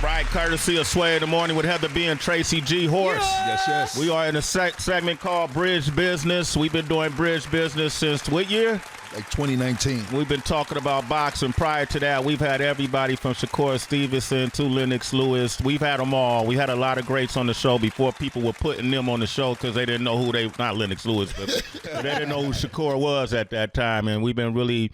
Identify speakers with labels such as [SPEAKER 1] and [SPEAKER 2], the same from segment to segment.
[SPEAKER 1] right, courtesy of Sway in the Morning with Heather B and Tracy G. Horse.
[SPEAKER 2] Yes.
[SPEAKER 1] We are in a segment called Bridge Business. We've been doing Bridge Business since what year?
[SPEAKER 2] Like 2019.
[SPEAKER 1] We've been talking about boxing. Prior to that, we've had everybody from Shakur Stevenson to Lennox Lewis. We've had them all. We had a lot of greats on the show before people were putting them on the show because they didn't know who not Lennox Lewis, but they didn't know who Shakur was at that time. And we've been really,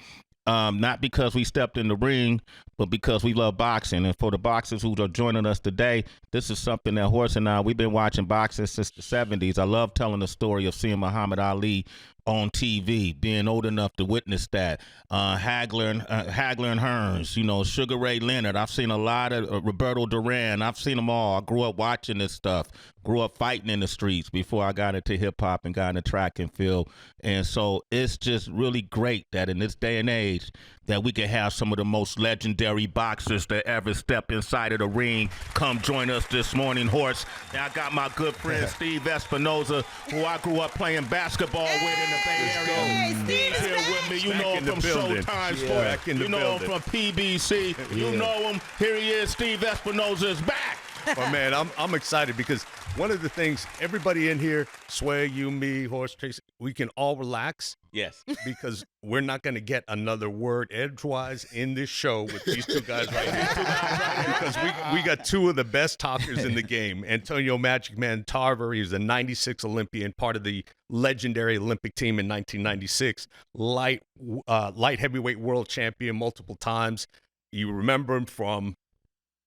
[SPEAKER 1] not because we stepped in the ring, but because we love boxing. And for the boxers who are joining us today, this is something that Horse and I, we've been watching boxing since the 70s. I love telling the story of seeing Muhammad Ali on TV, being old enough to witness that. Hagler and Hearns, Sugar Ray Leonard. I've seen a lot of Roberto Duran. I've seen them all. I grew up watching this stuff. Grew up fighting in the streets before I got into hip-hop and got into track and field. And so it's just really great that in this day and age that we can have some of the most legendary boxers that ever step inside of the ring come join us this morning, Horse. Now I got my good friend Steve Espinosa, who I grew up playing basketball with in the Bay Area. He's here with me. You know him from Showtime Sports. You know him from PBC. You know him. Here he is. Steve Espinosa is back.
[SPEAKER 3] Oh, man, I'm excited because one of the things, everybody in here, Sway, you, me, Horse, Tracy, we can all relax.
[SPEAKER 1] Yes.
[SPEAKER 3] Because we're not going to get another word edgewise in this show with these two guys right here. Because we got two of the best talkers in the game. Antonio Magic Man Tarver, he was a 96 Olympian, part of the legendary Olympic team in 1996. Light heavyweight world champion multiple times. You remember him from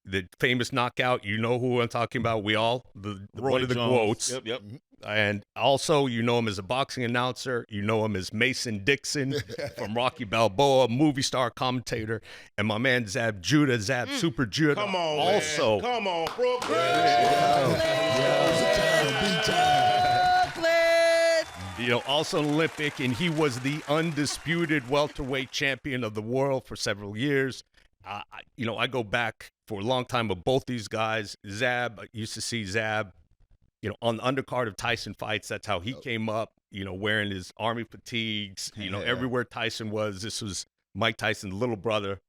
[SPEAKER 3] the famous knockout, you know who I'm talking about. We all, one of the quotes.
[SPEAKER 1] Yep.
[SPEAKER 3] And also, you know him as a boxing announcer. You know him as Mason Dixon from Rocky Balboa, movie star, commentator. And my man Zab Judah, Zab Super Judah.
[SPEAKER 1] Come on,
[SPEAKER 3] also.
[SPEAKER 1] man. Come on, Brooklyn.
[SPEAKER 3] Also an Olympic, and he was the undisputed welterweight champion of the world for several years. I go back for a long time with both these guys. Zab, I used to see Zab, on the undercard of Tyson fights. That's how he came up, wearing his army fatigues, everywhere Tyson was. This was Mike Tyson's little brother,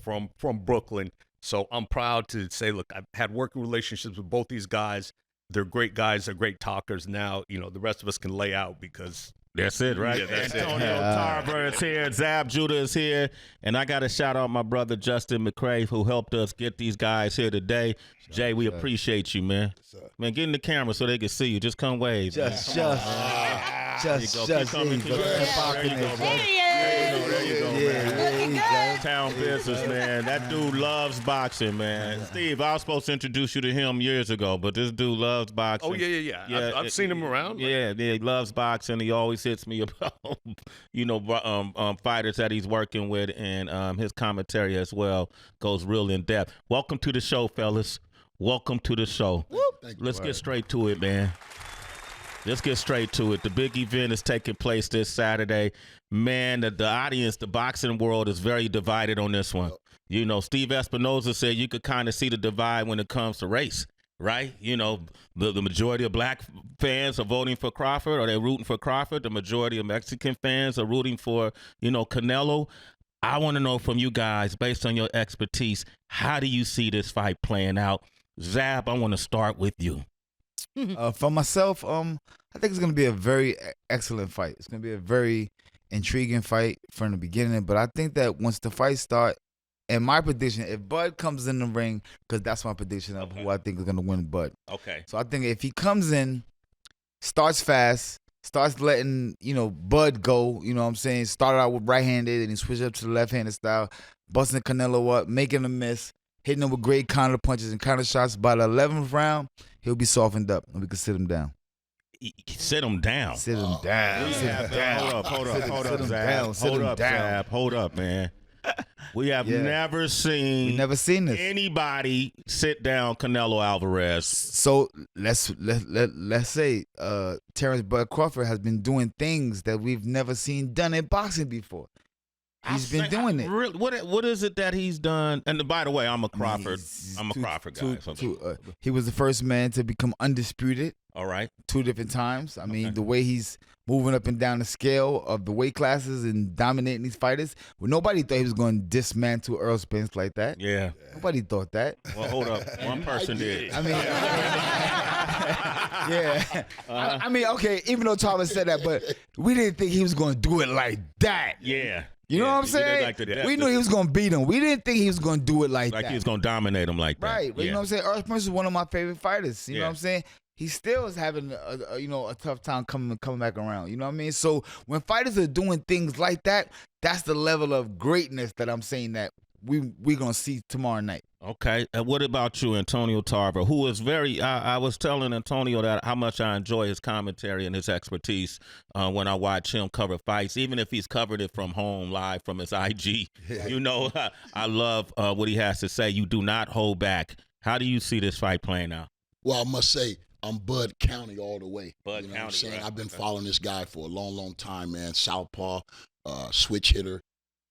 [SPEAKER 3] from Brooklyn. So I'm proud to say, look, I've had working relationships with both these guys. They're great guys. They're great talkers. Now, the rest of us can lay out because
[SPEAKER 1] that's it, right?
[SPEAKER 3] Yeah, that's
[SPEAKER 1] Antonio Tarver is here. Zab Judah is here. And I got to shout out my brother, Justin McCrae, who helped us get these guys here today. Jay, we appreciate you, man. Man, get in the camera so they can see you. Just come wave.
[SPEAKER 2] Just.
[SPEAKER 1] There you go, man. Town business, man. That dude loves boxing, man. Steve, I was supposed to introduce you to him years ago, but this dude loves boxing.
[SPEAKER 3] Oh, yeah. I've seen him around.
[SPEAKER 1] Yeah, he loves boxing. He always hits me about, fighters that he's working with, and his commentary as well goes real in depth. Welcome to the show, fellas. Welcome to the show. Let's get straight to it, man. Let's get straight to it. The big event is taking place this Saturday. Man, the audience, the boxing world is very divided on this one. Steve Espinosa said you could kind of see the divide when it comes to race, right? The majority of black fans are voting for Crawford, or they're rooting for Crawford. The majority of Mexican fans are rooting for, Canelo. I want to know from you guys, based on your expertise, how do you see this fight playing out? Zab, I want to start with you.
[SPEAKER 2] For myself, I think it's going to be a very excellent fight. It's going to be a very intriguing fight from the beginning. But I think that once the fight starts, and my prediction, if Bud comes in the ring, because that's my prediction of who I think is going to win Bud.
[SPEAKER 1] Okay.
[SPEAKER 2] So I think if he comes in, starts fast, starts letting, Bud go, start out with right-handed and he switch up to the left-handed style, busting Canelo up, making him miss, hitting him with great counter punches and counter shots. By the 11th round, he'll be softened up, and we can sit him down.
[SPEAKER 1] Sit him down.
[SPEAKER 2] Sit him down.
[SPEAKER 1] Hold up, Zab. Hold up, man. We have never seen
[SPEAKER 2] this.
[SPEAKER 1] Anybody sit down Canelo Alvarez.
[SPEAKER 2] So let's say Terence Bud Crawford has been doing things that we've never seen done in boxing before. He's been doing it.
[SPEAKER 1] Really, what is it that he's done? And by the way, I'm a Crawford. I'm a Crawford guy.
[SPEAKER 2] He was the first man to become undisputed
[SPEAKER 1] All right.
[SPEAKER 2] 2 different times. I mean, the way he's moving up and down the scale of the weight classes and dominating these fighters. Well, nobody thought he was going to dismantle Earl Spence like that.
[SPEAKER 1] Yeah.
[SPEAKER 2] Nobody thought that.
[SPEAKER 1] Well, hold up. One person did.
[SPEAKER 2] I mean, yeah. I mean, okay, even though Tarver said that, but we didn't think he was going to do it like that.
[SPEAKER 1] Yeah.
[SPEAKER 2] You know what I'm
[SPEAKER 1] he did
[SPEAKER 2] saying? We knew he was going to beat him. We didn't think he was going to do it like that.
[SPEAKER 1] Like he was going to dominate him like that.
[SPEAKER 2] Right. But you know what I'm saying? Earl Spence is one of my favorite fighters. You know what I'm saying? He still is having a tough time coming back around. You know what I mean? So when fighters are doing things like that, that's the level of greatness that I'm saying that we're gonna see tomorrow night.
[SPEAKER 1] Okay. And what about you, Antonio Tarver, who is very I was telling Antonio that how much I enjoy his commentary and his expertise when I watch him cover fights, even if he's covered it from home live from his IG. You know, I love what he has to say. You do not hold back. How do you see this fight playing out?
[SPEAKER 4] Well, I must say, I'm Bud County all the way.
[SPEAKER 1] Bud
[SPEAKER 4] you know
[SPEAKER 1] County,
[SPEAKER 4] what I'm saying?
[SPEAKER 1] right.
[SPEAKER 4] I've been following this guy for a long, long time, man. Southpaw, switch hitter,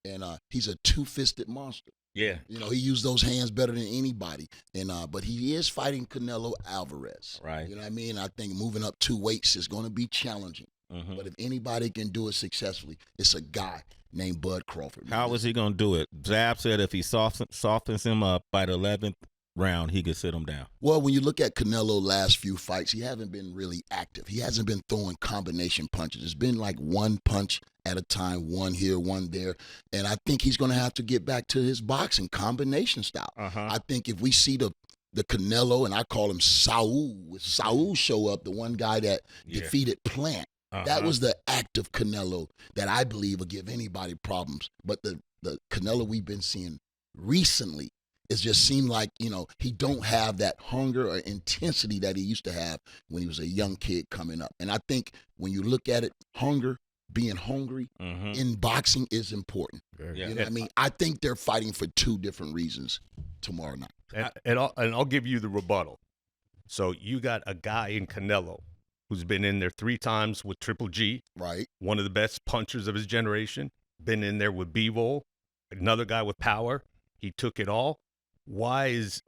[SPEAKER 4] and he's a two-fisted monster.
[SPEAKER 1] Yeah.
[SPEAKER 4] You know, he used those hands better than anybody. And but he is fighting Canelo Alvarez.
[SPEAKER 1] Right.
[SPEAKER 4] You know what I mean? I think moving up 2 weights is going to be challenging.
[SPEAKER 1] Mm-hmm.
[SPEAKER 4] But if anybody can do it successfully, it's a guy named Bud Crawford.
[SPEAKER 1] How is he going to do it? Zab said if he softens him up by the 11th round, he could sit him down.
[SPEAKER 4] Well, when you look at Canelo last few fights, he hasn't been really active. He hasn't been throwing combination punches. It's been like one punch at a time, one here, one there. And I think he's going to have to get back to his boxing combination style. I think if we see the Canelo, and I call him Saul, with Saul show up, the one guy that defeated Plant, that was the active Canelo that I believe will give anybody problems. But the Canelo we've been seeing recently, it just seemed like, you know, he don't have that hunger or intensity that he used to have when he was a young kid coming up. And I think when you look at it, being hungry in boxing is important. You know what I mean? I think they're fighting for 2 different reasons tomorrow night.
[SPEAKER 3] And I'll give you the rebuttal. So you got a guy in Canelo who's been in there 3 times with Triple G.
[SPEAKER 4] Right.
[SPEAKER 3] One of the best punchers of his generation. Been in there with Bivol, another guy with power. He took it all. Why is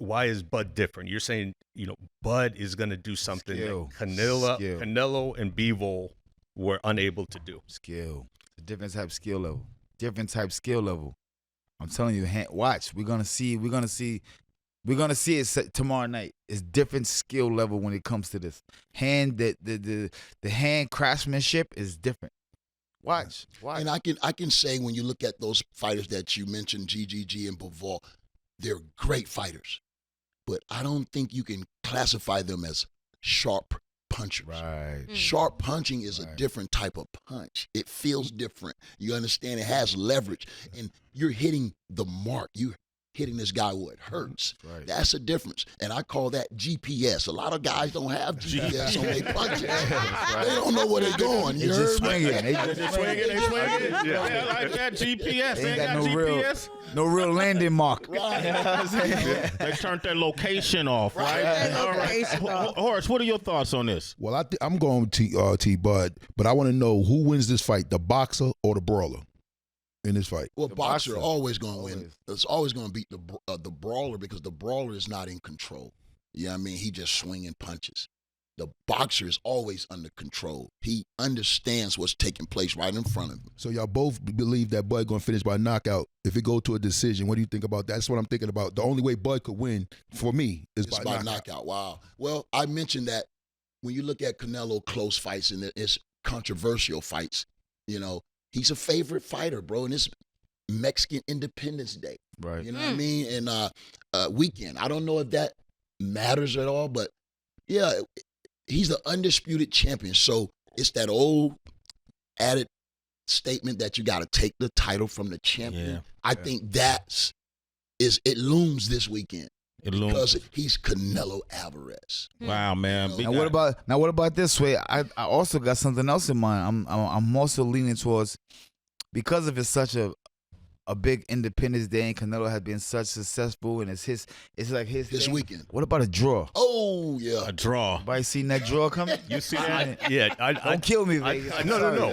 [SPEAKER 3] Bud different? You're saying, you know, Bud is going to do something that Canelo and Bivol were unable to do.
[SPEAKER 2] Skill. A different type of skill level. Different type of skill level. I'm telling you, watch. We're gonna see it tomorrow night. It's different skill level when it comes to this. The hand craftsmanship is different. Watch.
[SPEAKER 4] And I can say when you look at those fighters that you mentioned, GGG and Bivol, they're great fighters, but I don't think you can classify them as sharp punchers.
[SPEAKER 2] Right.
[SPEAKER 4] Sharp punching is a different type of punch. It feels different. You understand? It has leverage, and you're hitting the mark. You're hitting this guy where it hurts.
[SPEAKER 2] Right.
[SPEAKER 4] That's a difference, and I call that GPS. A lot of guys don't have GPS on their punches. They don't know where they're going.
[SPEAKER 2] They just swinging. They
[SPEAKER 1] Swinging. Yeah, like that GPS.
[SPEAKER 2] They ain't
[SPEAKER 1] got
[SPEAKER 2] no
[SPEAKER 1] GPS.
[SPEAKER 2] no real landing mark.
[SPEAKER 4] Right.
[SPEAKER 2] You know what I'm saying?
[SPEAKER 1] They turned their location off, right? All right. Horace, what are your thoughts on this?
[SPEAKER 5] Well, I'm going to T Bud, but I want to know who wins this fight, the boxer or the brawler in this fight?
[SPEAKER 4] Well,
[SPEAKER 2] The
[SPEAKER 4] boxer
[SPEAKER 2] boxer.
[SPEAKER 4] always going to win. It's always going to beat the brawler because the brawler is not in control. You know what I mean? He just swinging punches. The boxer is always under control. He understands what's taking place right in front of him.
[SPEAKER 5] So y'all both believe that Bud going to finish by knockout. If it go to a decision, what do you think about that? That's what I'm thinking about. The only way Bud could win for me is
[SPEAKER 4] It's
[SPEAKER 5] by
[SPEAKER 4] by
[SPEAKER 5] knockout.
[SPEAKER 4] knockout. Wow. Well, I mentioned that when you look at Canelo close fights and it's controversial fights, you know, he's a favorite fighter, bro, and it's Mexican Independence Day.
[SPEAKER 2] Right.
[SPEAKER 4] You know what I mean? And weekend. I don't know if that matters at all, but yeah, he's the undisputed champion. So it's that old added statement that you got to take the title from the champion.
[SPEAKER 1] Yeah.
[SPEAKER 4] I think it looms this weekend. Because he's Canelo Alvarez.
[SPEAKER 1] Wow, man.
[SPEAKER 2] Now what about this way? I also got something else in mind. I'm also leaning towards, because of it's such a big Independence Day and Canelo has been such successful and it's like his
[SPEAKER 4] This
[SPEAKER 2] thing.
[SPEAKER 4] weekend.
[SPEAKER 2] What about a draw?
[SPEAKER 4] Oh yeah,
[SPEAKER 1] a draw.
[SPEAKER 2] Everybody seen that draw coming?
[SPEAKER 1] You see that?
[SPEAKER 2] Don't kill me, Vegas.
[SPEAKER 3] No.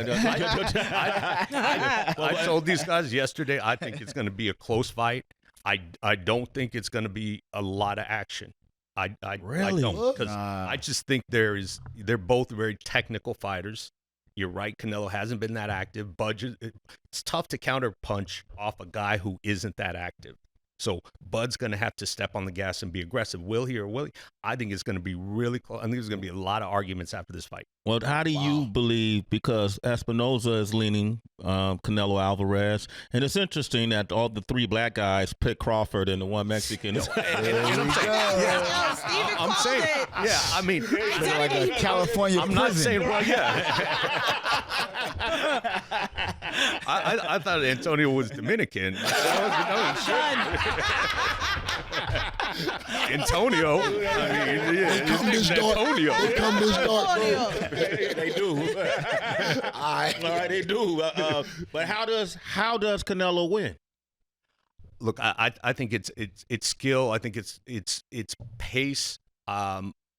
[SPEAKER 3] I told these guys yesterday, I think it's going to be a close fight. I don't think it's going to be a lot of action. I don't, because I just think they're both very technical fighters. You're right, Canelo hasn't been that active. It's tough to counter punch off a guy who isn't that active. So Bud's going to have to step on the gas and be aggressive. Will he or will he? I think it's going to be really close. I think there's going to be a lot of arguments after this fight.
[SPEAKER 1] Well, how do you believe, because Espinosa is leaning Canelo Alvarez, and it's interesting that all the three black guys pick Crawford and the one Mexican.
[SPEAKER 3] I'm saying, yeah, I mean,
[SPEAKER 2] like a California
[SPEAKER 3] I'm
[SPEAKER 2] prison.
[SPEAKER 3] not saying, well, yeah. I thought Antonio was Dominican. Antonio. I mean,
[SPEAKER 4] They come this dark.
[SPEAKER 3] Antonio.
[SPEAKER 4] They come this dark, bro.
[SPEAKER 1] They do. All right, they do. But how does Canelo win?
[SPEAKER 3] Look, I think it's skill. I think it's pace.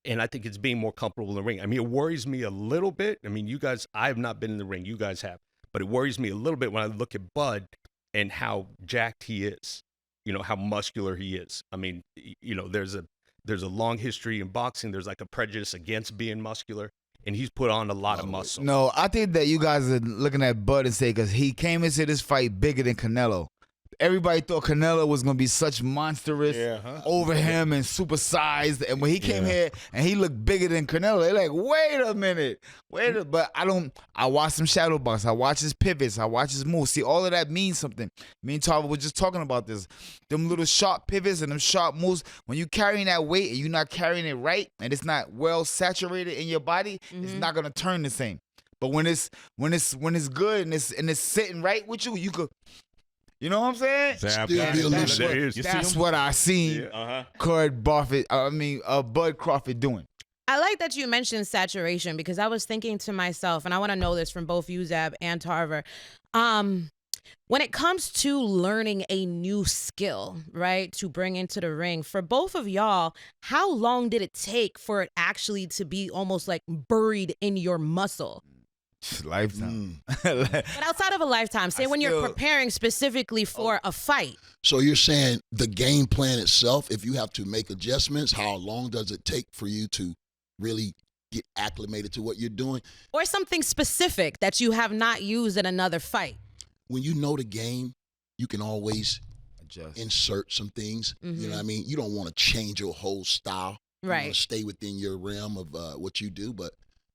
[SPEAKER 3] And I think it's being more comfortable in the ring. I mean, it worries me a little bit. I mean, you guys, I have not been in the ring. You guys have. But it worries me a little bit when I look at Bud and how jacked he is. You know, how muscular he is. I mean, you know, there's a long history in boxing. There's like a prejudice against being muscular. And he's put on a lot of muscle.
[SPEAKER 2] No, I think that you guys are looking at Bud and say, because he came into this fight bigger than Canelo. Everybody thought Canelo was going to be such monstrous over him and supersized. And when he came here and he looked bigger than Canelo, they're like, wait a minute. But I watch some shadow box. I watch his pivots. I watch his moves. See, all of that means something. Me and Tarver were just talking about this. Them little sharp pivots and them sharp moves, when you carrying that weight and you're not carrying it right and it's not well saturated in your body, it's not going to turn the same. But when it's good and it's sitting right with you, you could... You know what I'm saying?
[SPEAKER 1] Zab,
[SPEAKER 2] that's what I seen Bud Crawford doing.
[SPEAKER 6] I like that you mentioned saturation, because I was thinking to myself, and I want to know this from both you, Zab and Tarver. When it comes to learning a new skill, right, to bring into the ring, for both of y'all, how long did it take for it actually to be almost like buried in your muscle?
[SPEAKER 2] Lifetime.
[SPEAKER 6] But outside of a lifetime, say when you're preparing specifically for a fight.
[SPEAKER 4] So you're saying the game plan itself, if you have to make adjustments, how long does it take for you to really get acclimated to what you're doing?
[SPEAKER 6] Or something specific that you have not used in another fight.
[SPEAKER 4] When you know the game, you can always
[SPEAKER 2] Adjust.
[SPEAKER 4] insert some things. You know what I mean? You don't want to change your whole style. You want to stay within your realm of what you do. But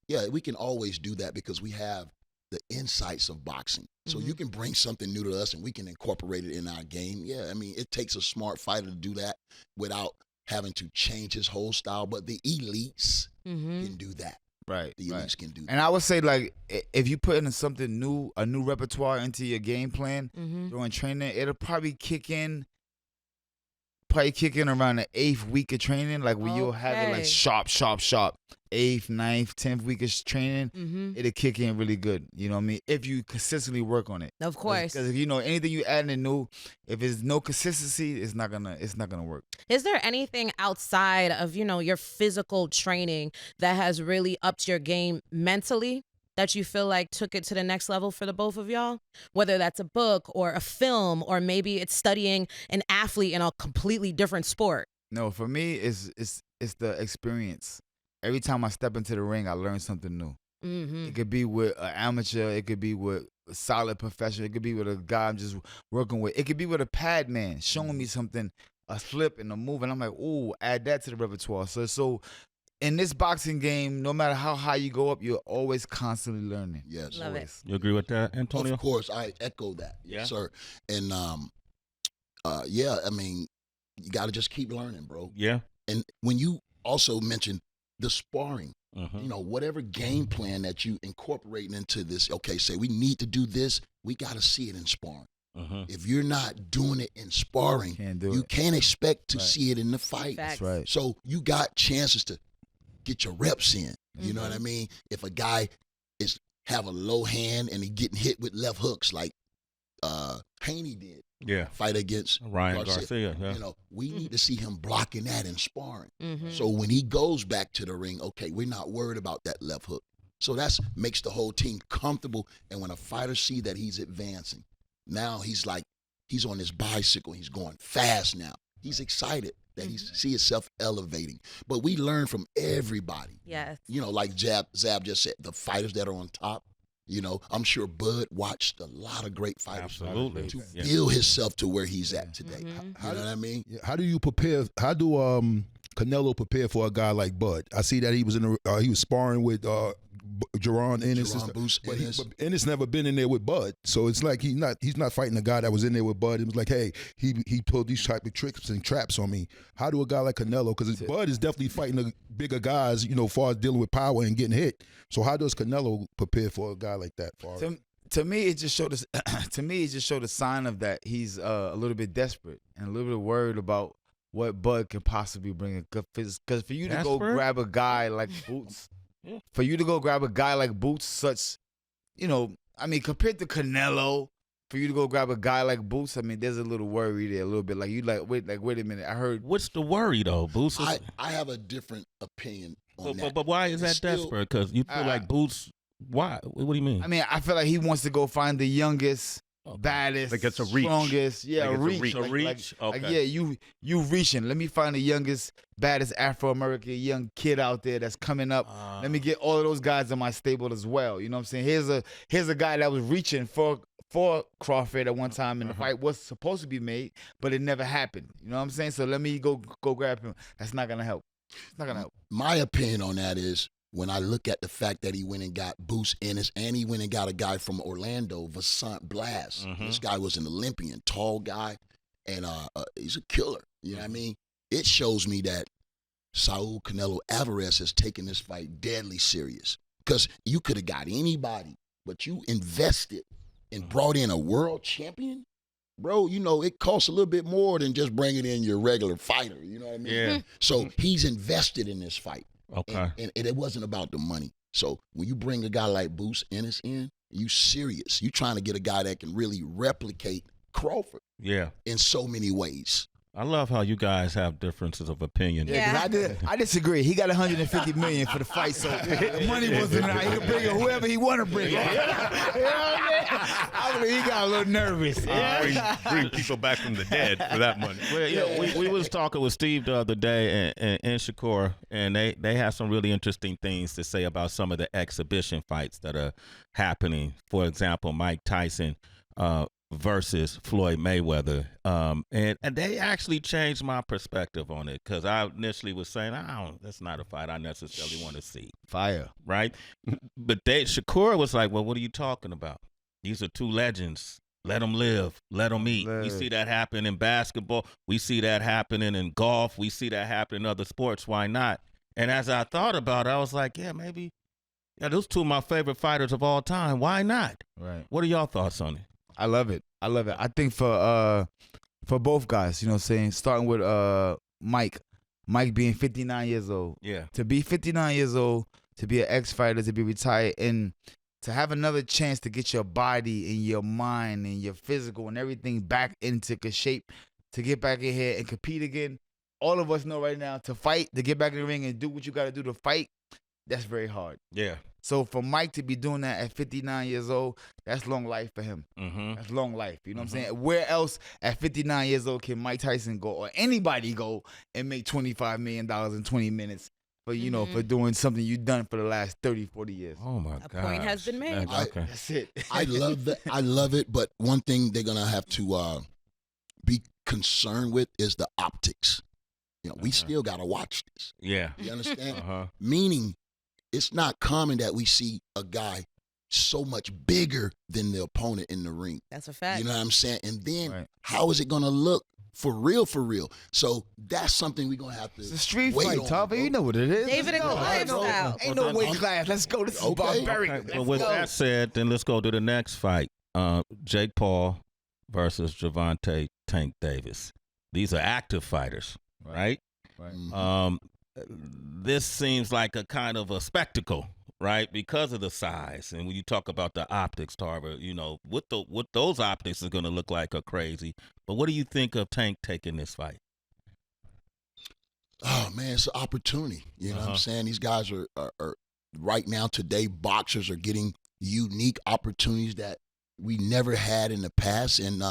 [SPEAKER 4] yeah, we can always do that because we have the insights of boxing. So you can bring something new to us and we can incorporate it in our game. Yeah, I mean, it takes a smart fighter to do that without having to change his whole style. But the elites can do that.
[SPEAKER 2] Right.
[SPEAKER 4] The elites can do that.
[SPEAKER 2] And I would say, like, if you put in something new, a new repertoire into your game plan during training, it'll probably kick in around the 8th week of training, like when you'll have it like sharp, 8th, 9th, 10th week of training, it'll kick in really good. You know what I mean? If you consistently work on it.
[SPEAKER 6] Of course.
[SPEAKER 2] Because if you know anything you add in new, if there's no consistency, it's not gonna work.
[SPEAKER 6] Is there anything outside of, your physical training that has really upped your game mentally, that you feel like took it to the next level for the both of y'all? Whether that's a book or a film, or maybe it's studying an athlete in a completely different sport.
[SPEAKER 2] No, for me, it's the experience. Every time I step into the ring, I learn something new. It could be with an amateur. It could be with a solid professional. It could be with a guy I'm just working with. It could be with a pad man showing me something, a flip and a move, and I'm like, ooh, add that to the repertoire. So in this boxing game, no matter how high you go up, you're always constantly learning.
[SPEAKER 4] Yes.
[SPEAKER 6] Love it.
[SPEAKER 1] You agree with that, Antonio?
[SPEAKER 4] Of course, I echo that.
[SPEAKER 1] Yeah.
[SPEAKER 4] Yes, sir. And I mean, you got to just keep learning, bro.
[SPEAKER 1] Yeah.
[SPEAKER 4] And when you also mentioned the sparring, whatever game plan that you incorporate into this, okay, say we need to do this, we got to see it in sparring. If you're not doing it in sparring, you can't expect to see it in the fight.
[SPEAKER 6] Facts.
[SPEAKER 2] That's right.
[SPEAKER 4] So you got chances to get your reps in. You know what I mean? If a guy have a low hand and he getting hit with left hooks like Haney did, fight against
[SPEAKER 1] Ryan Garcia.
[SPEAKER 4] We need to see him blocking that and sparring. So when he goes back to the ring, okay, we're not worried about that left hook. So that makes the whole team comfortable. And when a fighter see that he's advancing, now he's on his bicycle. He's going fast now. He's excited. that he see himself elevating. But we learn from everybody.
[SPEAKER 6] Yes.
[SPEAKER 4] You know, like Zab just said, the fighters that are on top. You know, I'm sure Bud watched a lot of great fighters
[SPEAKER 1] Absolutely.
[SPEAKER 4] to build himself to where he's at today.
[SPEAKER 6] Mm-hmm.
[SPEAKER 4] You know what I mean?
[SPEAKER 5] Yeah, how do you prepare? How do Canelo prepare for a guy like Bud? I see that he was he was sparring with Jerron Ennis,
[SPEAKER 4] Jerron Bruce Ennis.
[SPEAKER 5] but Ennis never been in there with Bud, so it's like he's not fighting a guy that was in there with Bud. It was like, hey, he pulled these type of tricks and traps on me. How do a guy like Canelo? Because Bud is definitely fighting the bigger guys, you know, as far as dealing with power and getting hit. So how does Canelo prepare for a guy like that?
[SPEAKER 2] To me, it just showed us. To me, it just showed a sign of that he's a little bit desperate and a little bit worried about what Bud can possibly bring. Because for you to go grab a guy like Boots, for you to go grab a guy like Boots, such, you know, I mean, compared to Canelo, for you to go grab a guy like Boots, I mean, there's a little worry there, a little bit. Like you wait a minute. I heard.
[SPEAKER 1] What's the worry though, Boots?
[SPEAKER 4] I have a different opinion on that.
[SPEAKER 1] But why is that desperate? Because you feel like Boots. Why? What do you mean?
[SPEAKER 2] I mean, I feel like he wants to go find the youngest, baddest,
[SPEAKER 3] Like it's a reach.
[SPEAKER 2] strongest. Yeah,
[SPEAKER 3] Like
[SPEAKER 2] a
[SPEAKER 3] it's
[SPEAKER 2] reach.
[SPEAKER 3] a
[SPEAKER 1] reach.
[SPEAKER 2] Like,
[SPEAKER 1] Okay.
[SPEAKER 2] yeah, you reaching. Let me find the youngest, baddest Afro-American young kid out there that's coming up. Let me get all of those guys in my stable as well. You know what I'm saying? Here's a guy that was reaching for Crawford at one time, and the fight was supposed to be made, but it never happened. You know what I'm saying? So let me go grab him. That's not gonna help. It's not gonna help.
[SPEAKER 4] My opinion on that is, when I look at the fact that he went and got Bruce Ennis, and he went and got a guy from Orlando, Vasant Blas. This guy was an Olympian, tall guy, and he's a killer. You know what I mean? It shows me that Saul Canelo Alvarez has taken this fight deadly serious. Because you could have got anybody, but you invested and brought in a world champion. Bro, you know, it costs a little bit more than just bringing in your regular fighter. You know what I mean?
[SPEAKER 1] Yeah.
[SPEAKER 4] So he's invested in this fight.
[SPEAKER 1] Okay.
[SPEAKER 4] And it wasn't about the money. So when you bring a guy like Bruce Ennis in, you serious. You trying to get a guy that can really replicate Crawford
[SPEAKER 1] Yeah.
[SPEAKER 4] in so many ways.
[SPEAKER 1] I love how you guys have differences of opinion.
[SPEAKER 2] Yeah, 'cause I disagree. He got $150 million for the fight, so the money wasn't out. He could bring in whoever he want to bring. I believe he got a little nervous.
[SPEAKER 3] Bring people back from the dead for that money.
[SPEAKER 1] Well, yeah, we was talking with Steve the other day and Shakur, and they have some really interesting things to say about some of the exhibition fights that are happening. For example, Mike Tyson versus Floyd Mayweather, and they actually changed my perspective on it, because I initially was saying, that's not a fight I necessarily want to see.
[SPEAKER 2] Fire.
[SPEAKER 1] Right? But Shakur was like, well, what are you talking about? These are two legends. Let them live. Let them eat. We see that happen in basketball. We see that happening in golf. We see that happen in other sports. Why not? And as I thought about it, I was like, yeah, maybe. Yeah, those two of my favorite fighters of all time. Why not?
[SPEAKER 2] Right.
[SPEAKER 1] What are y'all thoughts on it?
[SPEAKER 2] I love it. I think for both guys, you know what I'm saying, starting with Mike being 59 years old.
[SPEAKER 1] Yeah.
[SPEAKER 2] To be 59 years old, to be an ex-fighter, to be retired, and to have another chance to get your body and your mind and your physical and everything back into good shape, to get back in here and compete again. All of us know right now, to fight, to get back in the ring and do what you got to do to fight, that's very hard.
[SPEAKER 1] Yeah.
[SPEAKER 2] So for Mike to be doing that at 59 years old, that's long life for him.
[SPEAKER 1] Mm-hmm.
[SPEAKER 2] That's long life. You know what I'm saying? Where else at 59 years old can Mike Tyson go, or anybody go, and make $25 million in 20 minutes for, you know, for doing something you've done for the last 30, 40 years?
[SPEAKER 1] Oh, my God.
[SPEAKER 6] A point has been made.
[SPEAKER 1] Okay.
[SPEAKER 2] That's it.
[SPEAKER 4] I love that. I love it. But one thing they're going to have to be concerned with is the optics. You know, we still got to watch this.
[SPEAKER 1] Yeah.
[SPEAKER 4] You understand?
[SPEAKER 1] Uh-huh.
[SPEAKER 4] Meaning, it's not common that we see a guy so much bigger than the opponent in the ring.
[SPEAKER 6] That's a fact.
[SPEAKER 4] You know what I'm saying? And then
[SPEAKER 2] Right.
[SPEAKER 4] how is it going to look for real, for real? So that's something we're going to have to
[SPEAKER 2] It's a street
[SPEAKER 4] wait
[SPEAKER 2] fight,
[SPEAKER 4] on,
[SPEAKER 2] Tarver.
[SPEAKER 4] bro.
[SPEAKER 2] You know what it is.
[SPEAKER 6] David and
[SPEAKER 2] Let's go.
[SPEAKER 6] Goliath style.
[SPEAKER 2] Ain't no weight class. Let's go. This is
[SPEAKER 4] Okay.
[SPEAKER 2] barbaric.
[SPEAKER 1] Okay, well,
[SPEAKER 2] Let's
[SPEAKER 1] with
[SPEAKER 2] go.
[SPEAKER 1] that said, then let's go to the next fight. Jake Paul versus Gervonta Tank Davis. These are active fighters, right?
[SPEAKER 2] Right.
[SPEAKER 4] Mhm.
[SPEAKER 1] This seems like a kind of a spectacle, right? Because of the size. And when you talk about the optics, Tarver, you know, what those optics are going to look like are crazy. But what do you think of Tank taking this fight?
[SPEAKER 4] Oh, man, it's an opportunity. You know what I'm saying? These guys are right now, today, boxers are getting unique opportunities that we never had in the past. And,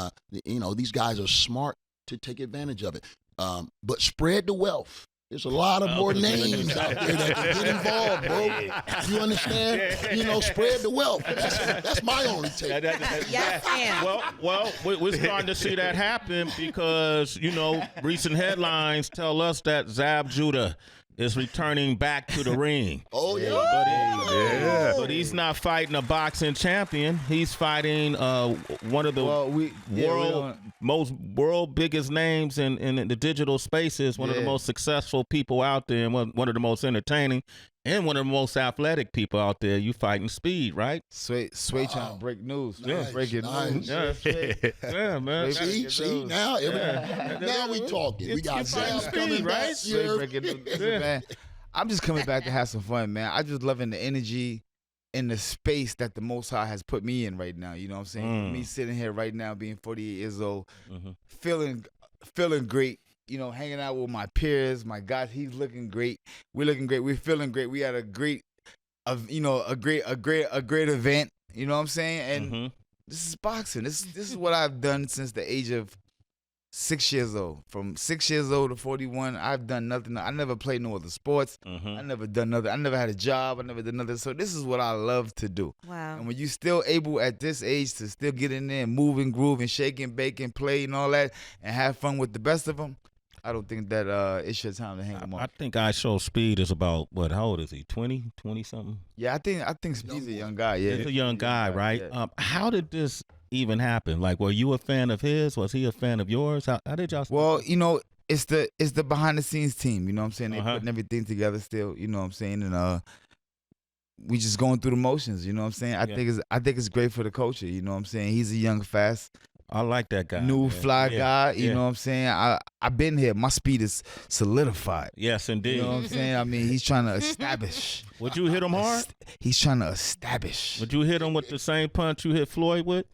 [SPEAKER 4] you know, these guys are smart to take advantage of it. But spread the wealth. There's a lot of more names out there that can get involved, bro. You understand? You know, spread the wealth. That's my only take.
[SPEAKER 6] Yes, and.
[SPEAKER 1] Well, we're starting to see that happen because, you know, recent headlines tell us that Zab Judah is returning back to the ring.
[SPEAKER 4] Oh, yeah.
[SPEAKER 1] But he's not fighting a boxing champion. He's fighting one of the world biggest names in the digital spaces, one of the most successful people out there, and one of the most entertaining, and one of the most athletic people out there. You fighting speed, right?
[SPEAKER 2] Sway trying to break news.
[SPEAKER 4] Nice,
[SPEAKER 2] Breaking
[SPEAKER 4] nice.
[SPEAKER 2] news.
[SPEAKER 1] Yeah, man.
[SPEAKER 4] See, now we talking. We got Zab coming back.
[SPEAKER 2] Sway breaking news. Listen, man, I'm just coming back to have some fun, man. I just loving the energy and the space that the Most High has put me in right now. You know what I'm saying? Me sitting here right now, being 48 years old, feeling great. You know, hanging out with my peers, my guys. He's looking great. We're looking great. We're feeling great. We had a great event. You know what I'm saying? And this is boxing. This is what I've done since the age of 6 years old. From 6 years old to 41, I've done nothing. I never played no other sports. I never done nothing. I never had a job. I never did nothing. So this is what I love to do.
[SPEAKER 6] Wow.
[SPEAKER 2] And when you're still able at this age to still get in there and move and groove and shake and bake and play and all that and have fun with the best of them, I don't think that it's your time to hang him up.
[SPEAKER 1] I think I Show Speed is about, what, how old is he, 20 something?
[SPEAKER 2] Yeah, I think Speed's a young guy. Yeah,
[SPEAKER 1] He's a young guy, right?
[SPEAKER 2] Yeah.
[SPEAKER 1] How did this even happen? Like, were you a fan of his? Was he a fan of yours? How did y'all?
[SPEAKER 2] Well, you know, it's the behind the scenes team. You know what I'm saying? They putting everything together still. You know what I'm saying? And we just going through the motions. You know what I'm saying? I think it's great for the culture. You know what I'm saying? He's a young, fast.
[SPEAKER 1] I like that guy.
[SPEAKER 2] New fly guy. You know what I'm saying? I've been here. My speed is solidified.
[SPEAKER 1] Yes, indeed.
[SPEAKER 2] You know what I'm saying? I mean, he's trying to establish.
[SPEAKER 1] Would you hit him hard?
[SPEAKER 2] He's trying to establish.
[SPEAKER 1] Would you hit him with the same punch you hit Floyd with?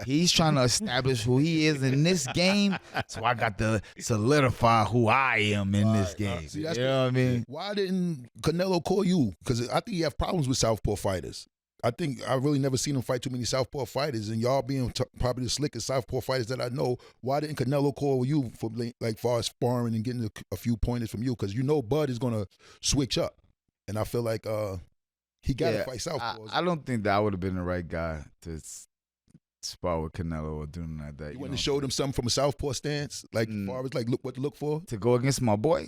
[SPEAKER 2] He's trying to establish who he is in this game, so I got to solidify who I am in this game.
[SPEAKER 5] See,
[SPEAKER 2] you know what I mean?
[SPEAKER 5] Why didn't Canelo call you? Because I think you have problems with southpaw fighters. I think I've really never seen him fight too many southpaw fighters, and y'all being probably the slickest southpaw fighters that I know. Why didn't Canelo call you for like far as sparring and getting a few pointers from you? Because you know Bud is gonna switch up, and I feel like he got to fight southpaws.
[SPEAKER 2] I don't think that I would have been the right guy to spar with Canelo or doing like that.
[SPEAKER 5] You wouldn't have showed him something from a southpaw stance, like far as like what to look for
[SPEAKER 2] to go against my boy.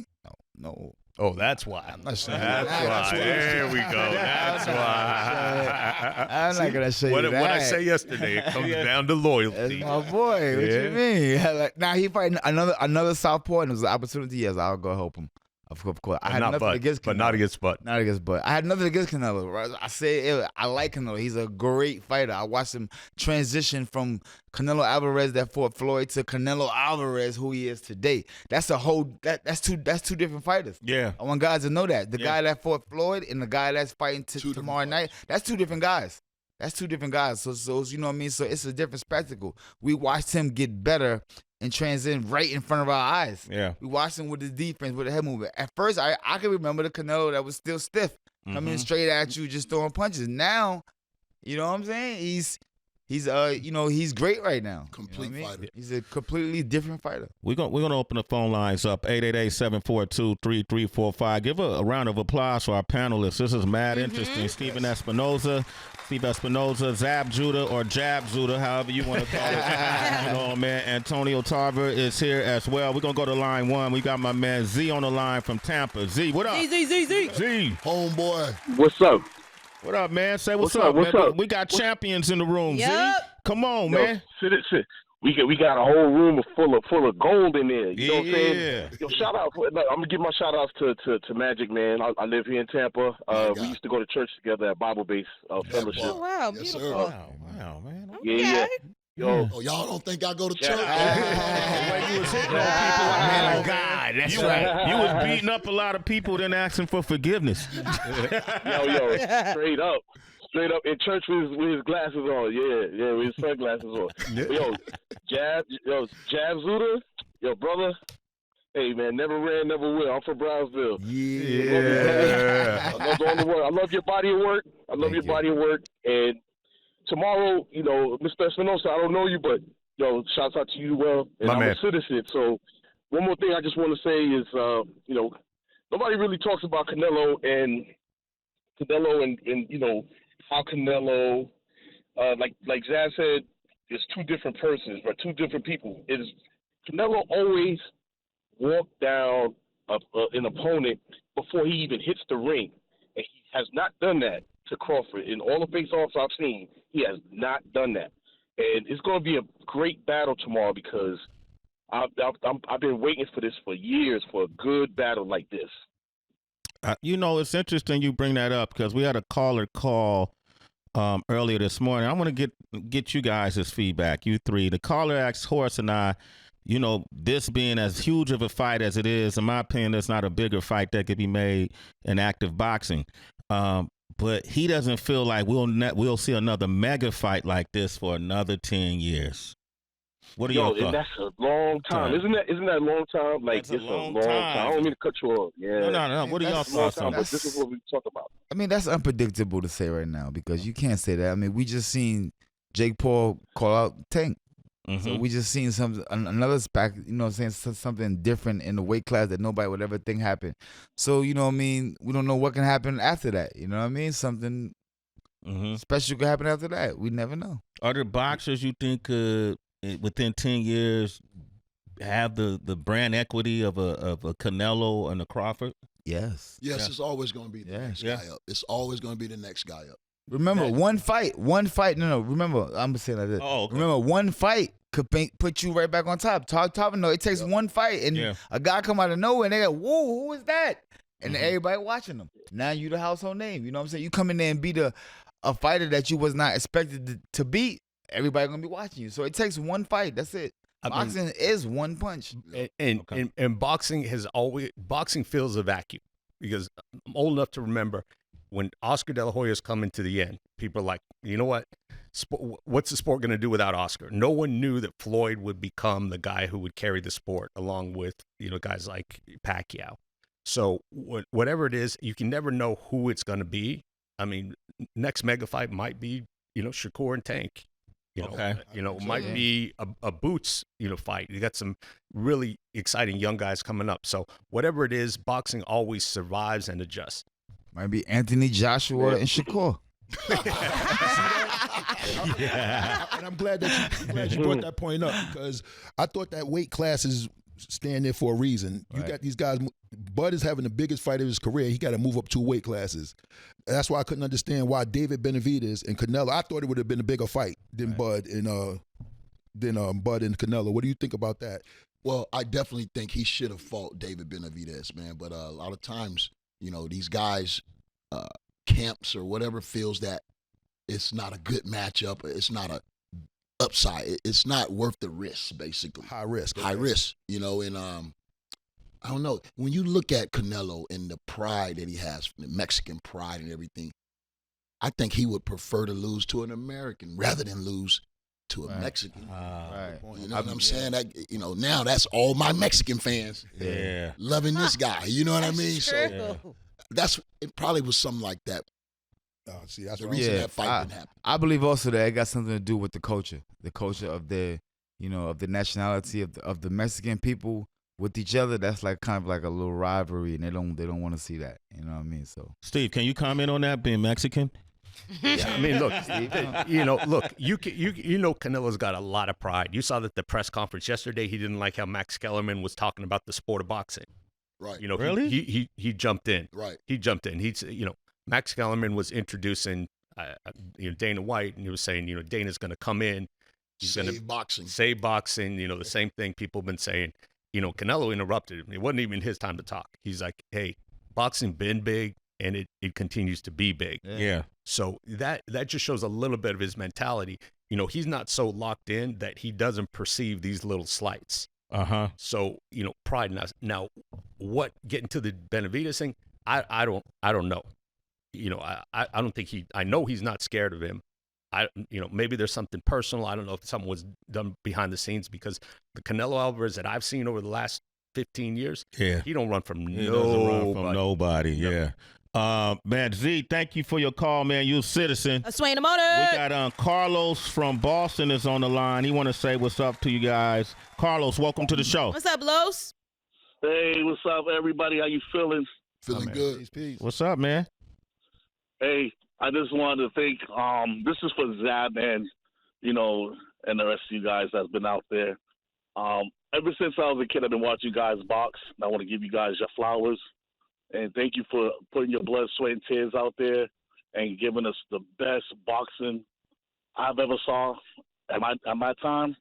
[SPEAKER 2] No.
[SPEAKER 3] Oh, that's why.
[SPEAKER 2] I'm not sure.
[SPEAKER 3] That's why. There we go. That's why.
[SPEAKER 2] I'm not gonna show you that.
[SPEAKER 3] What I say yesterday, it comes down to loyalty.
[SPEAKER 2] That's my boy. What you mean? Now he fighting another southpaw, and it was an opportunity. Yes, I'll go help him. Of course, I had nothing against Canelo.
[SPEAKER 3] But not against Bud.
[SPEAKER 2] Not against Bud. I had nothing against Canelo. Right? I say I like Canelo. He's a great fighter. I watched him transition from Canelo Alvarez that fought Floyd to Canelo Alvarez, who he is today. That's that's two different fighters.
[SPEAKER 1] Yeah,
[SPEAKER 2] I want guys to know that the guy that fought Floyd and the guy that's fighting tomorrow night. That's two different guys. That's two different guys. So you know what I mean. So it's a different spectacle. We watched him get better and transcend right in front of our eyes.
[SPEAKER 1] Yeah.
[SPEAKER 2] We watched him with the defense, with the head movement. At first, I can remember the Canelo that was still stiff, coming straight at you, just throwing punches. Now, you know what I'm saying? He's he's great right now.
[SPEAKER 4] Complete fighter.
[SPEAKER 2] He's a completely different fighter.
[SPEAKER 1] We're gonna open the phone lines up 888-742-3345. Give a round of applause for our panelists. This is mad interesting. Steve Espinosa, Zab Judah, or Jab Judah, however you want to call it. You know, man. Antonio Tarver is here as well. We're gonna go to line one. We got my man Z on the line from Tampa. Z, what up? Z.
[SPEAKER 4] Homeboy.
[SPEAKER 7] What's up?
[SPEAKER 1] What up, man? Say what's up, man.
[SPEAKER 7] Up?
[SPEAKER 1] We got champions in the room,
[SPEAKER 6] Yep.
[SPEAKER 1] Z. Come on, man.
[SPEAKER 7] Sit. We got a whole room full of gold in there. You know what I'm saying? Yo, shout out. I'm gonna give my shout outs to Magic, man. I live here in Tampa. We used to go to church together at Bible Base Fellowship.
[SPEAKER 6] Oh wow,
[SPEAKER 4] Yes,
[SPEAKER 6] beautiful.
[SPEAKER 4] sir.
[SPEAKER 1] Wow, man.
[SPEAKER 7] Yeah. Yo,
[SPEAKER 4] Oh, y'all don't think I go to
[SPEAKER 7] Shout
[SPEAKER 4] church?
[SPEAKER 1] When you was hitting on people,
[SPEAKER 2] Man of God, that's right.
[SPEAKER 1] you was beating up a lot of people, then asking for forgiveness.
[SPEAKER 7] yo, straight up in church with his glasses on. Yeah, with his sunglasses on. Yo, Jab Judah, yo, brother. Hey, man, never ran, never will. I'm from Brownsville.
[SPEAKER 2] Yeah.
[SPEAKER 7] I love the work. I love your body of work. And tomorrow, Mr. Espinosa, I don't know you, but, shouts out to you, and I'm a citizen. So one more thing I just want to say is, nobody really talks about Canelo and how Canelo, like Zab said, it's two different persons, but two different people. Canelo always walked down an opponent before he even hits the ring, and he has not done that to Crawford. In all the face-offs I've seen, he has not done that. And it's going to be a great battle tomorrow because I've been waiting for this for years, for a good battle like this.
[SPEAKER 1] It's interesting you bring that up because we had a caller call earlier this morning. I want to get you guys' feedback, you three. The caller asked Horace and I, this being as huge of a fight as it is, in my opinion, there's not a bigger fight that could be made in active boxing. But he doesn't feel like we'll see another mega fight like this for another 10 years. What are your thoughts?
[SPEAKER 7] That's a long time. Isn't that a long time? Like, it's a long time. I don't mean to cut you off. Yeah.
[SPEAKER 1] No. What are y'all thoughts on
[SPEAKER 7] that? But this is what we talk about.
[SPEAKER 2] I mean, that's unpredictable to say right now because you can't say that. I mean, we just seen Jake Paul call out Tank. Mm-hmm. So we just seen another SPAC, saying something different in the weight class that nobody would ever think happened. So, we don't know what can happen after that. You know what I mean? Something special could happen after that. We never know.
[SPEAKER 1] Are there boxers you think could, within 10 years, have the brand equity of a Canelo and a Crawford?
[SPEAKER 2] Yes.
[SPEAKER 4] Yes, it's always going to be the next guy up. It's always going to be the next guy up.
[SPEAKER 2] Remember, one fight. No. Remember, I'm saying like this.
[SPEAKER 1] Oh, okay.
[SPEAKER 2] Remember, one fight could put you right back on top. No, it takes one fight, and a guy come out of nowhere, and they go, "Whoa, who is that?" And everybody watching them. Now you the household name. You know what I'm saying? You come in there and beat a fighter that you was not expected to beat. Everybody gonna be watching you. So it takes one fight. That's it. Boxing is one punch.
[SPEAKER 3] And boxing fills a vacuum because I'm old enough to remember when Oscar De La Hoya's coming to the end. People are like, you know what? What's the sport going to do without Oscar? No one knew that Floyd would become the guy who would carry the sport along with guys like Pacquiao. So whatever it is, you can never know who it's going to be. I mean, next mega fight might be Shakur and Tank. It might be a Boots, fight. You got some really exciting young guys coming up. So whatever it is, boxing always survives and adjusts.
[SPEAKER 2] Might be Anthony Joshua and Shakur.
[SPEAKER 5] And I'm glad that you brought that point up because I thought that weight classes stand there for a reason. You got these guys. Bud is having the biggest fight of his career. He got to move up 2 weight classes. That's why I couldn't understand why David Benavidez and Canelo. I thought it would have been a bigger fight than Bud and Bud and Canelo. What do you think about that?
[SPEAKER 4] Well, I definitely think he should have fought David Benavidez, man. But a lot of times, these guys, camps or whatever, feels that it's not a good matchup. It's not a upside. It's not worth the risk, basically.
[SPEAKER 5] High risk.
[SPEAKER 4] High risk, and I don't know. When you look at Canelo and the pride that he has, the Mexican pride and everything, I think he would prefer to lose to an American rather than lose to a Mexican. You know what I'm saying? That, now that's all my Mexican fans loving this guy. You know what I mean?
[SPEAKER 6] True.
[SPEAKER 4] So it probably was something like that.
[SPEAKER 5] See, that's
[SPEAKER 4] the reason that fight didn't happen.
[SPEAKER 2] I believe also that it got something to do with the culture of the nationality of the Mexican people with each other. That's like kind of like a little rivalry, and they don't want to see that. You know what I mean? So,
[SPEAKER 1] Steve, can you comment on that being Mexican?
[SPEAKER 3] Yeah, I mean, look, Canelo's got a lot of pride. You saw that the press conference yesterday. He didn't like how Max Kellerman was talking about the sport of boxing.
[SPEAKER 4] Right.
[SPEAKER 1] Really?
[SPEAKER 3] He jumped in.
[SPEAKER 4] Right.
[SPEAKER 3] He jumped in. Max Kellerman was introducing Dana White, and he was saying, Dana's going to come in. He's going to save boxing. The same thing people have been saying. Canelo interrupted him. It wasn't even his time to talk. He's like, hey, boxing been big, and it continues to be big.
[SPEAKER 1] Yeah.
[SPEAKER 3] So that just shows a little bit of his mentality. He's not so locked in that he doesn't perceive these little slights. So, pride. Now, what getting to the Benavidez thing? I don't know. I don't think I know he's not scared of him. Maybe there's something personal. I don't know if something was done behind the scenes because the Canelo Alvarez that I've seen over the last 15 years, he don't run from nobody.
[SPEAKER 1] Doesn't run from nobody. Yeah. Man, Z, thank you for your call, man. You're a citizen.
[SPEAKER 6] A swing the motor.
[SPEAKER 1] We got Carlos from Boston is on the line. He want to say what's up to you guys. Carlos, welcome to the show.
[SPEAKER 6] What's up, Los?
[SPEAKER 7] Hey, what's up, everybody? How you feeling?
[SPEAKER 4] Feeling good.
[SPEAKER 5] Peace, peace.
[SPEAKER 1] What's up, man?
[SPEAKER 7] Hey, I just wanted to thank. This is for Zab and and the rest of you guys that's been out there. Ever since I was a kid, I've been watching you guys box, and I want to give you guys your flowers and thank you for putting your blood, sweat, and tears out there and giving us the best boxing I've ever saw at my time.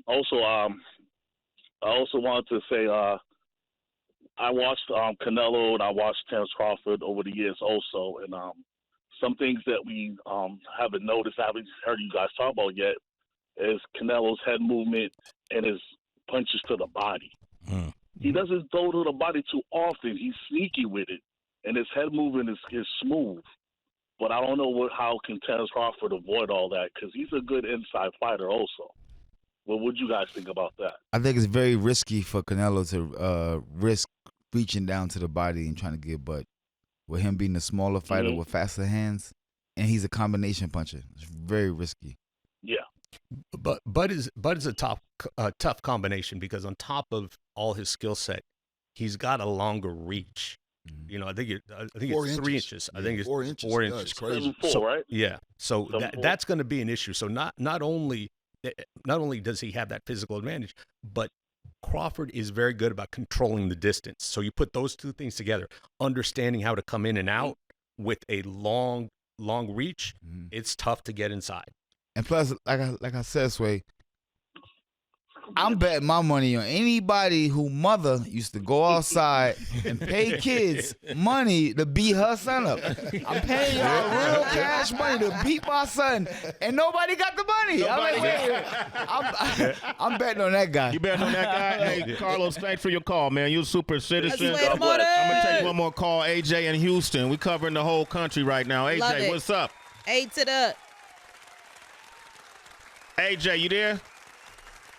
[SPEAKER 7] Also, I also wanted to say I watched Canelo and I watched Terence Crawford over the years also, and some things that we haven't noticed, I haven't heard you guys talk about yet, is Canelo's head movement and his punches to the body. He doesn't throw to the body too often. He's sneaky with it, and his head movement is smooth. But I don't know how can Terence Crawford avoid all that, because he's a good inside fighter also. What would you guys think about that?
[SPEAKER 2] I think it's very risky for Canelo to risk reaching down to the body and trying to get butt. With him being a smaller fighter with faster hands, and he's a combination puncher. It's very risky.
[SPEAKER 7] Yeah.
[SPEAKER 3] But Bud is a tough combination, because on top of all his skill set, he's got a longer reach. You know, I think it's 3 inches. I think it's
[SPEAKER 4] 4 inches.
[SPEAKER 3] 4
[SPEAKER 4] Yeah,
[SPEAKER 3] inches.
[SPEAKER 4] it's crazy.
[SPEAKER 7] 7'4", right?
[SPEAKER 3] Yeah. So
[SPEAKER 7] 7'4".
[SPEAKER 3] that's going to be an issue. So not only does he have that physical advantage, but Crawford is very good about controlling the distance. So you put those two things together, understanding how to come in and out with a long reach, it's tough to get inside.
[SPEAKER 2] And plus, like I said, Sway, I'm betting my money on anybody who mother used to go outside and pay kids money to beat her son up. I'm paying y'all real cash money to beat my son, and nobody got the money. I'm betting on that guy.
[SPEAKER 1] You betting on that guy? Hey, Carlos, thanks for your call, man. You're a super citizen.
[SPEAKER 6] Let's wait a
[SPEAKER 1] I'm going to take one more call. AJ in Houston. We're covering the whole country right now.
[SPEAKER 6] Love
[SPEAKER 1] AJ,
[SPEAKER 6] it.
[SPEAKER 1] what's up?
[SPEAKER 6] A to the.
[SPEAKER 1] AJ, you there?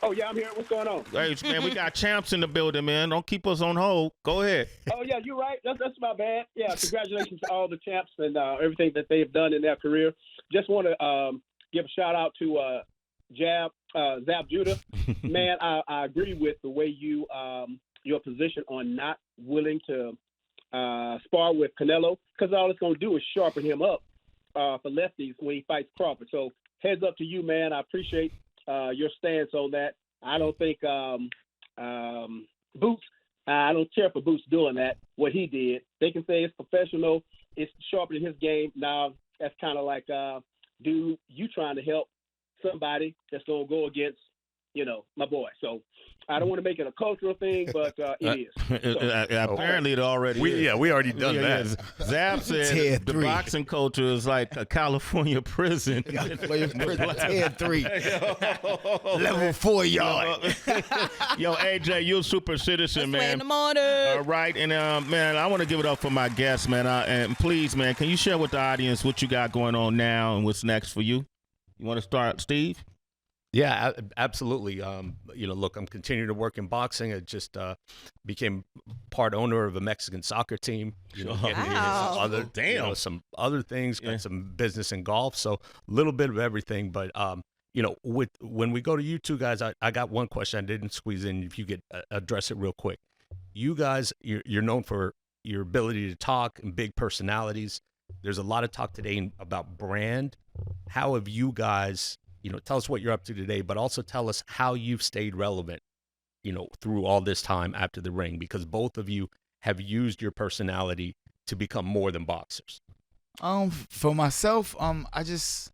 [SPEAKER 8] Oh, yeah, I'm here. What's going on?
[SPEAKER 1] Hey, man, we got champs in the building, man. Don't keep us on hold. Go ahead.
[SPEAKER 8] Oh, yeah, you're right. That's my bad. Yeah, congratulations to all the champs and everything that they've done in their career. Just want to give a shout-out to Zab Judah. Man, I agree with the way your position on not willing to spar with Canelo, because all it's going to do is sharpen him up for lefties when he fights Crawford. So heads up to you, man. I appreciate your stance on that. I don't think Boots, I don't care for Boots doing that, what he did. They can say it's professional, it's sharpening his game. Now, that's kind of like, dude, you trying to help somebody that's going to go against, my boy. So I don't want to make it a cultural thing, but it is. So,
[SPEAKER 1] apparently it already is.
[SPEAKER 3] We already done that.
[SPEAKER 1] Zab said the boxing culture is like a California prison.
[SPEAKER 2] Tier 3. Level 4 yard.
[SPEAKER 1] Yo, AJ, you're a super citizen,
[SPEAKER 6] Let's wait in
[SPEAKER 1] man.
[SPEAKER 6] the morning.
[SPEAKER 1] All right, and man, I want to give it up for my guests, man. And please, man, can you share with the audience what you got going on now and what's next for you? You want to start, Steve?
[SPEAKER 3] Yeah, absolutely. Look, I'm continuing to work in boxing. I just became part owner of a Mexican soccer team.
[SPEAKER 6] Wow.
[SPEAKER 3] Some other things. Got some business in golf. So a little bit of everything. But when we go to you two guys, I got one question I didn't squeeze in. If you could address it real quick. You guys, you're known for your ability to talk and big personalities. There's a lot of talk today about brand. How have you guys? Tell us what you're up to today, but also tell us how you've stayed relevant, through all this time after the ring, because both of you have used your personality to become more than boxers.
[SPEAKER 2] For myself, I just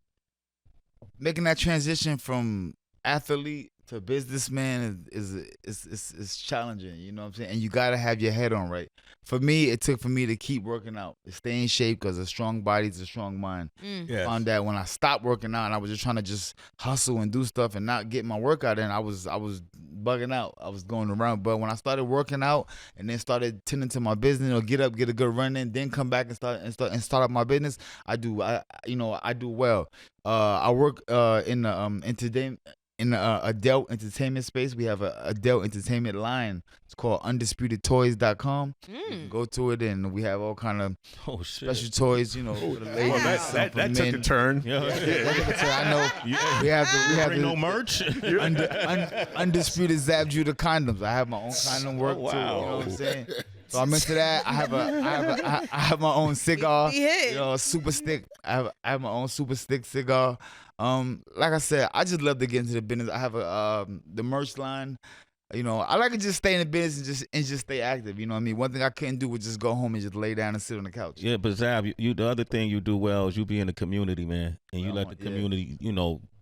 [SPEAKER 2] making that transition from athlete to businessman is challenging, you know what I'm saying? And you got to have your head on right. For me, it took for me to keep working out, to stay in shape, because a strong body is a strong mind.
[SPEAKER 3] Yes.
[SPEAKER 2] Found that when I stopped working out and I was just trying to just hustle and do stuff and not get my workout in, I was bugging out. I was going around. But when I started working out and then started tending to my business, get up, get a good run in, then come back and start up my business, I do well. I work in the in the adult entertainment space, we have a adult entertainment line. It's called UndisputedToys.com. You can go to it, and we have all kind of special toys, for the ladies.
[SPEAKER 3] Well, that took a turn.
[SPEAKER 2] Yeah. I know. We have
[SPEAKER 1] no merch.
[SPEAKER 2] Undisputed Zab Judah condoms. I have my own condom work too. You know what I'm saying? So I'm into that. I have my own cigar. Super stick. I have my own super stick cigar. Like I said, I just love to get into the business. I have the merch line. I like to just stay in the business and just stay active. You know what I mean? One thing I couldn't do was just go home and just lay down and sit on the couch.
[SPEAKER 1] Yeah, but Zab, the other thing you do well is you be in the community, man, and you let the community,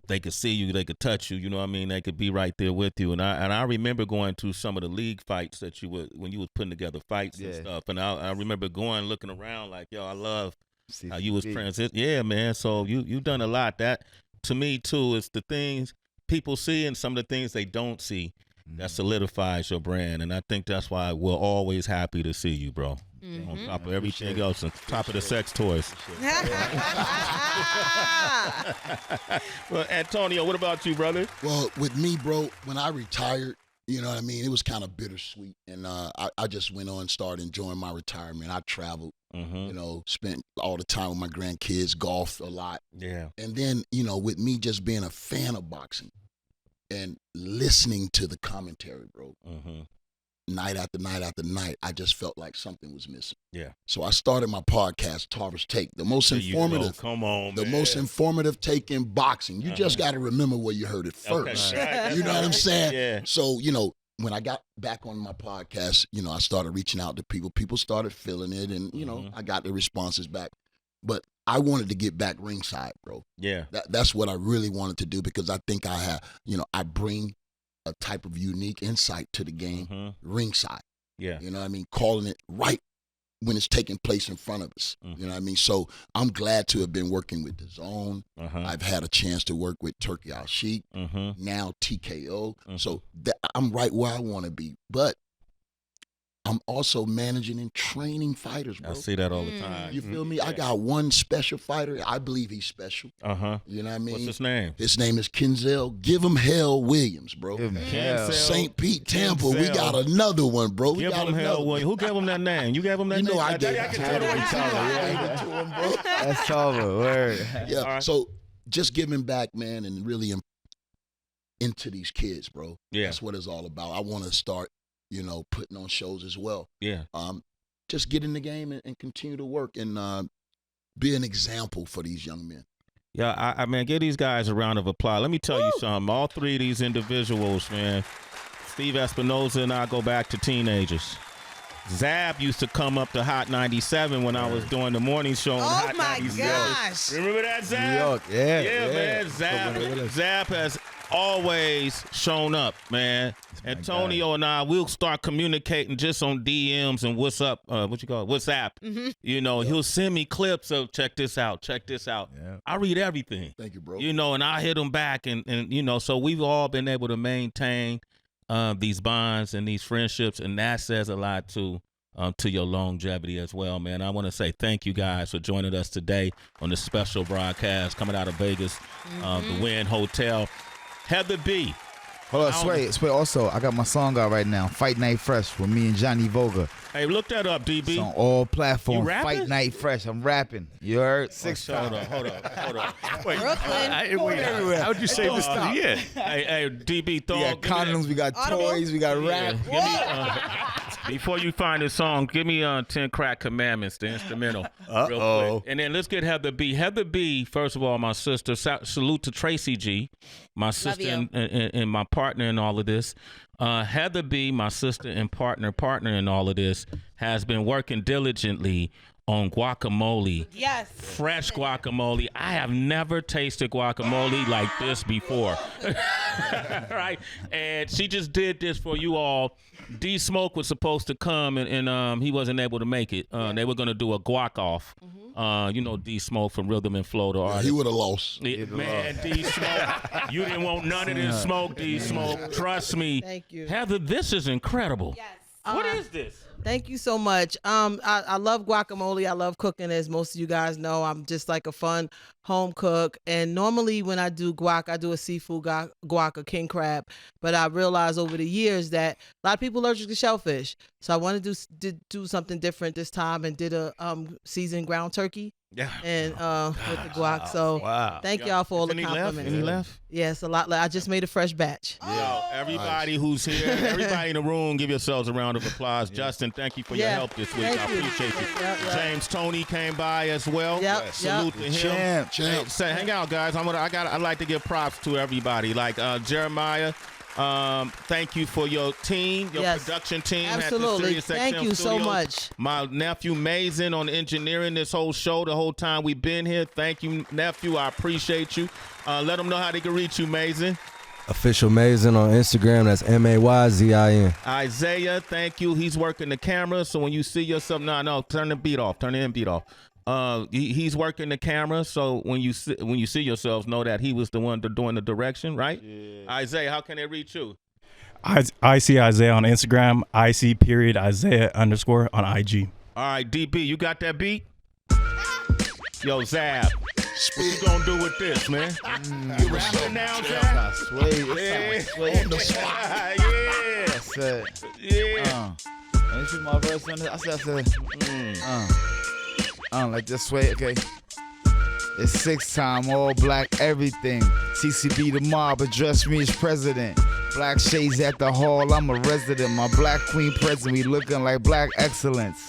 [SPEAKER 1] they could see you, they could touch you. You know what I mean? They could be right there with you. And I remember going to some of the league fights that you would when you was putting together fights and stuff. And I remember looking around like, yo, I love how you was transit. Yeah, man. So you done a lot. That to me too is the things people see and some of the things they don't see that solidifies your brand. And I think that's why we're always happy to see you, bro. On top of everything else, on top of the sex toys. Well, Antonio, what about you, brother?
[SPEAKER 4] Well, with me, bro, when I retired, you know what I mean? It was kind of bittersweet. And I just went on and started enjoying my retirement. I traveled, spent all the time with my grandkids, golfed a lot.
[SPEAKER 1] Yeah.
[SPEAKER 4] And then, with me just being a fan of boxing and listening to the commentary, bro. Night after night after night, I just felt like something was missing.
[SPEAKER 1] Yeah.
[SPEAKER 4] So I started my podcast, Tarver's Take, the most informative.
[SPEAKER 1] Come on,
[SPEAKER 4] the most informative take in boxing. You just got to remember where you heard it first.
[SPEAKER 1] Okay.
[SPEAKER 4] You know what I'm saying?
[SPEAKER 1] Yeah.
[SPEAKER 4] So, when I got back on my podcast, I started reaching out to people. People started feeling it, and I got the responses back. But I wanted to get back ringside, bro.
[SPEAKER 1] Yeah.
[SPEAKER 4] That's what I really wanted to do because I think I have, I bring a type of unique insight to the game ringside.
[SPEAKER 1] Yeah.
[SPEAKER 4] You know what I mean? Calling it right when it's taking place in front of us. You know what I mean? So I'm glad to have been working with The Zone. I've had a chance to work with Turkey Al Sheik, now TKO. So I'm right where I want to be. But I'm also managing and training fighters, bro.
[SPEAKER 1] I see that all the time.
[SPEAKER 4] You feel me? I got one special fighter. I believe he's special. You know what I mean?
[SPEAKER 1] What's his name?
[SPEAKER 4] His name is Kenzel. Give him hell Williams, bro. St. Pete, Tampa.
[SPEAKER 1] Kenzel.
[SPEAKER 4] We got another one, bro.
[SPEAKER 1] Give him hell Williams. Who gave him that name? You gave him that name?
[SPEAKER 4] I gave it to him, bro.
[SPEAKER 2] That's Tarver. Word.
[SPEAKER 4] Yeah. Right. So just giving back, man, and really into these kids, bro.
[SPEAKER 1] Yeah.
[SPEAKER 4] That's what it's all about. I want to start, putting on shows as well.
[SPEAKER 1] Yeah.
[SPEAKER 4] Just get in the game and continue to work and be an example for these young men.
[SPEAKER 1] Yeah, I mean, give these guys a round of applause. Let me tell you something. All three of these individuals, man, Steve Espinosa and I go back to teenagers. Zab used to come up to Hot 97 when I was doing the morning show on Hot 97.
[SPEAKER 6] Oh, my gosh.
[SPEAKER 1] Remember that, Zab?
[SPEAKER 2] New York, yeah,
[SPEAKER 1] man. Zab has always shown up, man. Antonio and I, we'll start communicating just on DMs and what's up, WhatsApp. He'll send me clips of check this out. Yeah. I read everything.
[SPEAKER 4] Thank you, bro.
[SPEAKER 1] And I hit them back and so we've all been able to maintain these bonds and these friendships, and that says a lot to your longevity as well, man. I want to say thank you guys for joining us today on this special broadcast coming out of Vegas, the Wynn Hotel. Heather B.
[SPEAKER 2] Hold on, wait. Also, I got my song out right now, Fight Night Fresh, with me and Johnny Voga.
[SPEAKER 1] Hey, look that up, DB.
[SPEAKER 2] It's on all platforms.
[SPEAKER 1] You rapping?
[SPEAKER 2] Fight Night Fresh. I'm rapping. You heard?
[SPEAKER 1] Hold on.
[SPEAKER 3] Wait,
[SPEAKER 6] Brooklyn.
[SPEAKER 3] how'd you say this to the end?
[SPEAKER 1] Hey, DB,
[SPEAKER 2] We got condoms, we got toys, we got rap.
[SPEAKER 1] Before you find this song, give me 10 Crack Commandments, the instrumental, real quick. And then let's get Heather B. Heather B, first of all, my sister. Salute to Tracy G, my sister and my partner in all of this. Heather B, my sister and partner in all of this, has been working diligently on guacamole.
[SPEAKER 6] Yes.
[SPEAKER 1] Fresh guacamole. I have never tasted guacamole like this before. Right? And she just did this for you all. D Smoke was supposed to come and he wasn't able to make it. They were going to do a Guac Off. D Smoke from Rhythm and Flow, the artist.
[SPEAKER 4] He would have lost.
[SPEAKER 1] Man, D Smoke, you didn't want none of this smoke, D Smoke. Trust me.
[SPEAKER 6] Thank you.
[SPEAKER 1] Heather, this is incredible.
[SPEAKER 6] Yes.
[SPEAKER 1] What is this?
[SPEAKER 9] Thank you so much. I love guacamole. I love cooking, as most of you guys know. I'm just like a fun home cook. And normally when I do guac, I do a seafood guac, a king crab. But I realized over the years that a lot of people are allergic to shellfish. So I wanted to do something different this time and did a seasoned ground turkey.
[SPEAKER 1] Yeah.
[SPEAKER 9] And with the guac. So thank y'all for all the compliments.
[SPEAKER 1] Any left?
[SPEAKER 9] Yes, a lot. I just made a fresh batch.
[SPEAKER 1] Yo, everybody who's here, everybody in the room, give yourselves a round of applause. Justin, thank you for your help this week. I appreciate you. James Tony came by as well. Salute to him.
[SPEAKER 4] Champ.
[SPEAKER 1] Say, hang out, guys. I'd like to give props to everybody. Like Jeremiah. Thank you for your team, your production team.
[SPEAKER 9] Absolutely. Thank you so much.
[SPEAKER 1] My nephew Mason on engineering this whole show the whole time we've been here. Thank you, nephew. I appreciate you. Let them know how they can reach you, Mason.
[SPEAKER 10] Official Mason on Instagram. That's MAYZIN.
[SPEAKER 1] Isaiah, thank you. He's working the camera, so when you see yourself, no, turn the beat off. Turn the end beat off. He's working the camera, so when you see yourselves, know that he was the one doing the direction, right? Yeah. Isaiah, how can they reach you?
[SPEAKER 11] I see Isaiah on Instagram. IC.Isaiah_ on IG.
[SPEAKER 1] All right, DB, you got that beat? Yo, Zab, what you gonna do with this, man? You rapping now, Zab?
[SPEAKER 2] Sway.
[SPEAKER 4] On the spot.
[SPEAKER 1] Yeah.
[SPEAKER 2] That's it.
[SPEAKER 1] Yeah.
[SPEAKER 2] Let me see my verse on this. I said. Like this way, okay. It's 6-time, all black, everything. CCB the mob, address me as president. Black shades at the hall, I'm a resident. My black queen present, we looking like black excellence.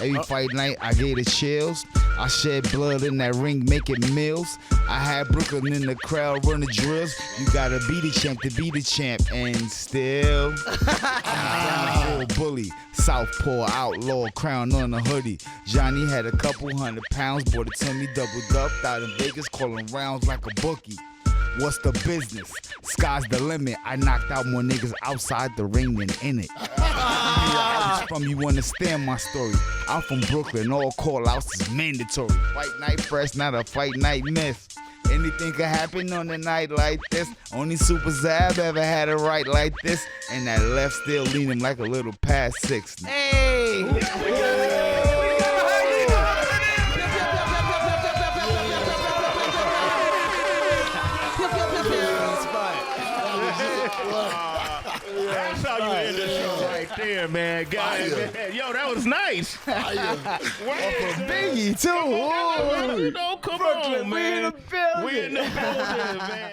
[SPEAKER 2] Every fight night, I gave the chills. I shed blood in that ring, making meals. I had Brooklyn in the crowd running drills. You gotta be the champ to be the champ. And still, I'm a bully. Southpaw outlaw, crown on the hoodie. Johnny had a couple 100 pounds, bought it to me, doubled up. Out in Vegas, calling rounds like a bookie. What's the business? Sky's the limit. I knocked out more niggas outside the ring than in it. From you understand my story. I'm from Brooklyn, all call outs is mandatory. Fight night fresh, not a fight night miss. Anything could happen on a night like this. Only Super Zab ever had it right like this. And that left still leaning like a little past 6. Hey!
[SPEAKER 1] That's how you end the show right there, man. Guys, man. Yo, that was nice.
[SPEAKER 2] Biggie, too.
[SPEAKER 1] Come on, man. We in the building, man.